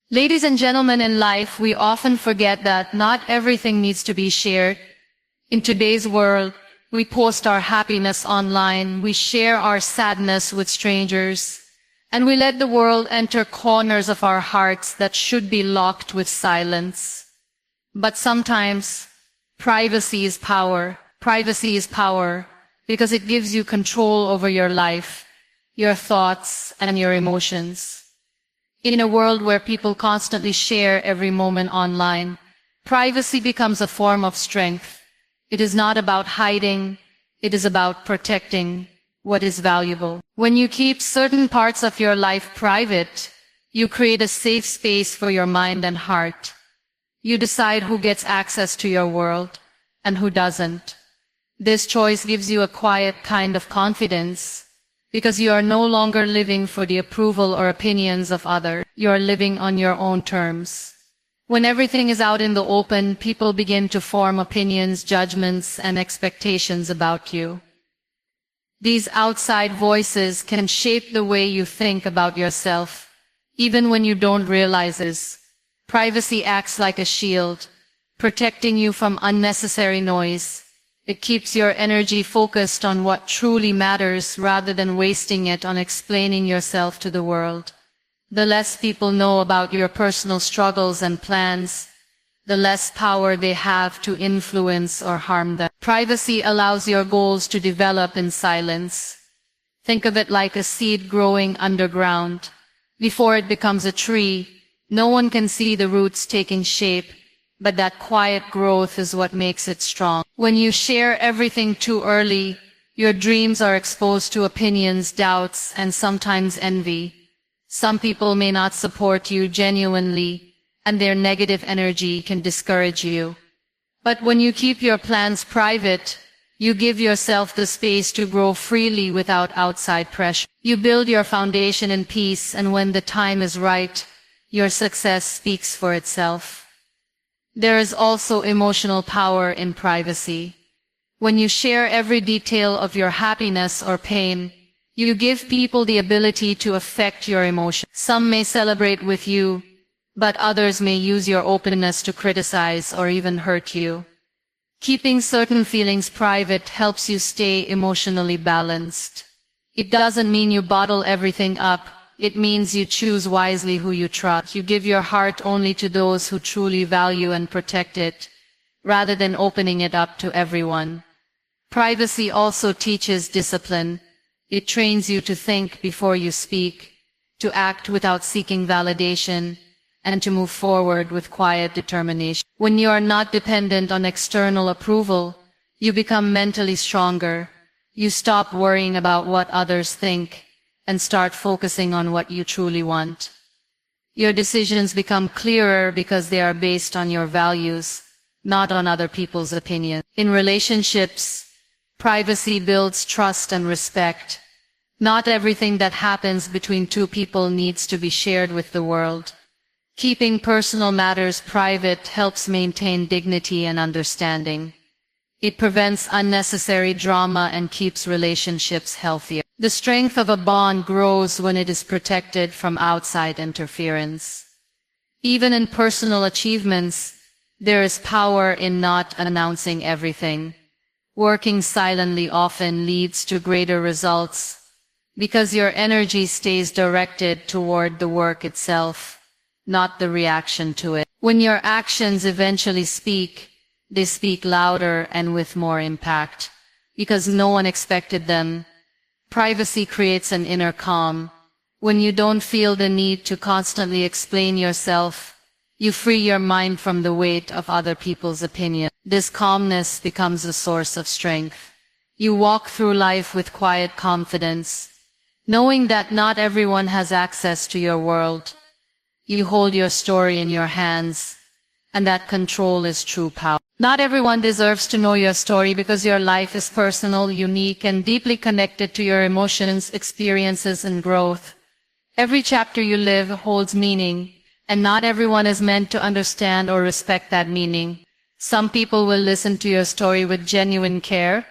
Ladies and gentlemen, in life, we often forget that not everything needs to be shared. In today's world, we post our happiness online, we share our sadness with strangers, and we let the world enter corners of our hearts that should be locked with silence. But sometimes, privacy is power. Privacy is power because it gives you control over your life, your thoughts, and your emotions. In a world where people constantly share every moment online, privacy becomes a form of strength. It is not about hiding, it is about protecting what is valuable. When you keep certain parts of your life private, you create a safe space for your mind and heart. You decide who gets access to your world and who doesn't. This choice gives you a quiet kind of confidence, because you are no longer living for the approval or opinions of others. You are living on your own terms. When everything is out in the open, people begin to form opinions, judgments, and expectations about you. These outside voices can shape the way you think about yourself, even when you don't realize it. Privacy acts like a shield, protecting you from unnecessary noise. It keeps your energy focused on what truly matters rather than wasting it on explaining yourself to the world. The less people know about your personal struggles and plans, the less power they have to influence or harm them. Privacy allows your goals to develop in silence. Think of it like a seed growing underground. Before it becomes a tree, no one can see the roots taking shape, but that quiet growth is what makes it strong. When you share everything too early, your dreams are exposed to opinions, doubts, and sometimes envy. Some people may not support you genuinely, and their negative energy can discourage you. But when you keep your plans private, you give yourself the space to grow freely without outside pressure. You build your foundation in peace, and when the time is right, your success speaks for itself. There is also emotional power in privacy. When you share every detail of your happiness or pain, you give people the ability to affect your emotions. Some may celebrate with you, but others may use your openness to criticize or even hurt you. Keeping certain feelings private helps you stay emotionally balanced. It doesn't mean you bottle everything up. It means you choose wisely who you trust. You give your heart only to those who truly value and protect it, rather than opening it up to everyone. Privacy also teaches discipline. It trains you to think before you speak, to act without seeking validation, and to move forward with quiet determination. When you are not dependent on external approval, you become mentally stronger. You stop worrying about what others think and start focusing on what you truly want. Your decisions become clearer because they are based on your values, not on other people's opinions. In relationships, privacy builds trust and respect. Not everything that happens between two people needs to be shared with the world. Keeping personal matters private helps maintain dignity and understanding. It prevents unnecessary drama and keeps relationships healthier. The strength of a bond grows when it is protected from outside interference. Even in personal achievements, there is power in not announcing everything. Working silently often leads to greater results because your energy stays directed toward the work itself, not the reaction to it. When your actions eventually speak, they speak louder and with more impact because no one expected them. Privacy creates an inner calm. When you don't feel the need to constantly explain yourself, you free your mind from the weight of other people's opinion. This calmness becomes a source of strength. You walk through life with quiet confidence, knowing that not everyone has access to your world. You hold your story in your hands, and that control is true power. Not everyone deserves to know your story because your life is personal, unique, and deeply connected to your emotions, experiences, and growth. Every chapter you live holds meaning, and not everyone is meant to understand or respect that meaning. Some people will listen to your story with genuine care,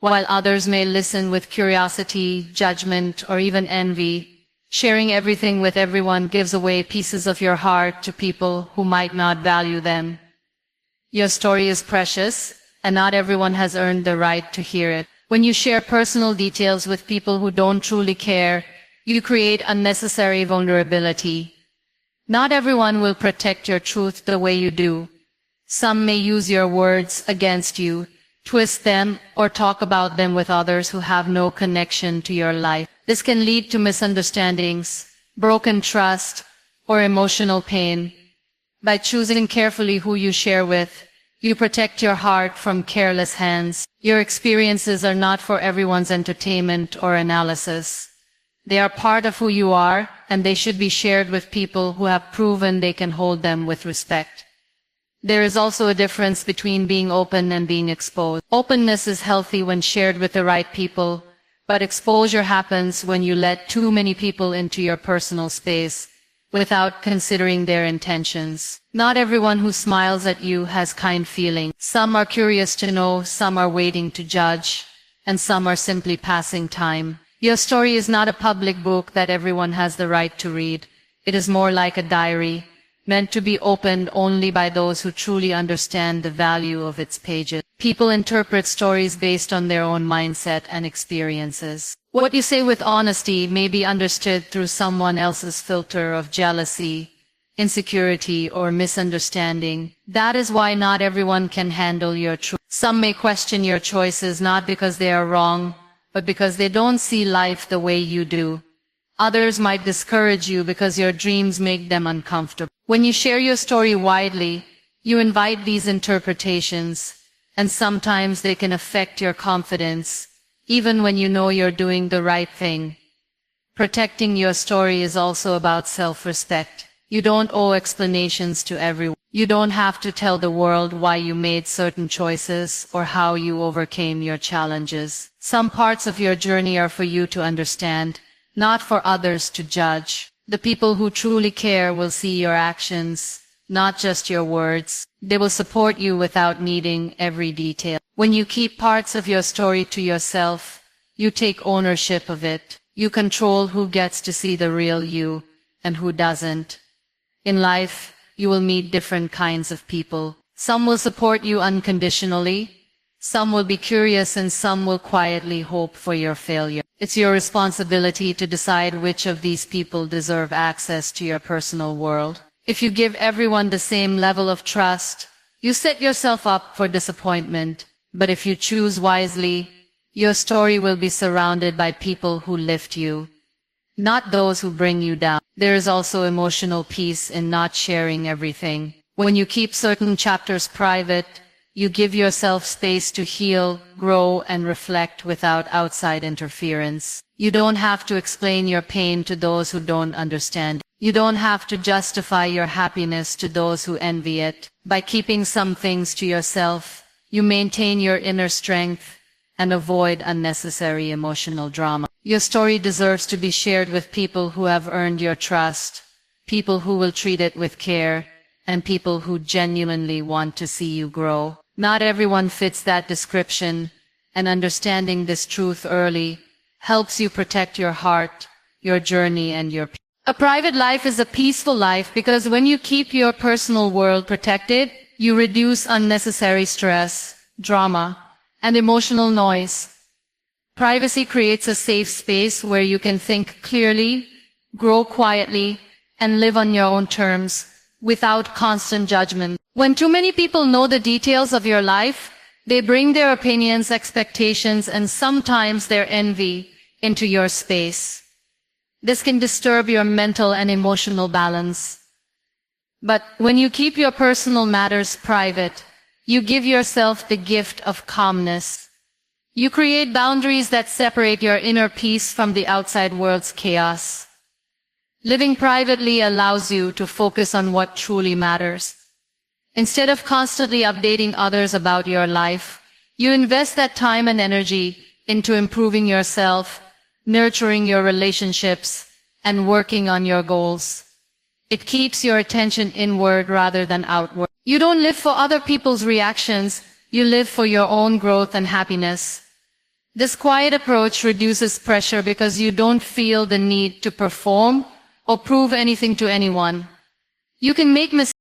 while others may listen with curiosity, judgment, or even envy. Sharing everything with everyone gives away pieces of your heart to people who might not value them. Your story is precious, and not everyone has earned the right to hear it. When you share personal details with people who don't truly care, you create unnecessary vulnerability. Not everyone will protect your truth the way you do. Some may use your words against you, twist them, or talk about them with others who have no connection to your life. This can lead to misunderstandings, broken trust, or emotional pain. By choosing carefully who you share with, you protect your heart from careless hands. Your experiences are not for everyone's entertainment or analysis. They are part of who you are, and they should be shared with people who have proven they can hold them with respect. There is also a difference between being open and being exposed. Openness is healthy when shared with the right people, but exposure happens when you let too many people into your personal space without considering their intentions. Not everyone who smiles at you has kind feelings. Some are curious to know, some are waiting to judge, and some are simply passing time. Your story is not a public book that everyone has the right to read. It is more like a diary, meant to be opened only by those who truly understand the value of its pages. People interpret stories based on their own mindset and experiences. What you say with honesty may be understood through someone else's filter of jealousy, insecurity, or misunderstanding. That is why not everyone can handle your truth. Some may question your choices not because they are wrong, but because they don't see life the way you do. Others might discourage you because your dreams make them uncomfortable. When you share your story widely, you invite these interpretations, and sometimes they can affect your confidence, even when you know you're doing the right thing. Protecting your story is also about self-respect. You don't owe explanations to everyone. You don't have to tell the world why you made certain choices or how you overcame your challenges. Some parts of your journey are for you to understand, not for others to judge. The people who truly care will see your actions, not just your words. They will support you without needing every detail. When you keep parts of your story to yourself, you take ownership of it. You control who gets to see the real you and who doesn't. In life, you will meet different kinds of people. Some will support you unconditionally, some will be curious, and some will quietly hope for your failure. It's your responsibility to decide which of these people deserve access to your personal world. If you give everyone the same level of trust, you set yourself up for disappointment. But if you choose wisely, your story will be surrounded by people who lift you, not those who bring you down. There is also emotional peace in not sharing everything. When you keep certain chapters private, you give yourself space to heal, grow, and reflect without outside interference. You don't have to explain your pain to those who don't understand. You don't have to justify your happiness to those who envy it. By keeping some things to yourself, you maintain your inner strength and avoid unnecessary emotional drama. Your story deserves to be shared with people who have earned your trust, people who will treat it with care, and people who genuinely want to see you grow. Not everyone fits that description, and understanding this truth early helps you protect your heart, your journey, and your peace. A private life is a peaceful life because when you keep your personal world protected, you reduce unnecessary stress, drama, and emotional noise. Privacy creates a safe space where you can think clearly, grow quietly, and live on your own terms without constant judgment. When too many people know the details of your life, they bring their opinions, expectations, and sometimes their envy into your space. This can disturb your mental and emotional balance. But when you keep your personal matters private, you give yourself the gift of calmness. You create boundaries that separate your inner peace from the outside world's chaos. Living privately allows you to focus on what truly matters. Instead of constantly updating others about your life, you invest that time and energy into improving yourself, nurturing your relationships, and working on your goals. It keeps your attention inward rather than outward. You don't live for other people's reactions, you live for your own growth and happiness. This quiet approach reduces pressure because you don't feel the need to perform or prove anything to anyone. You can make mistakes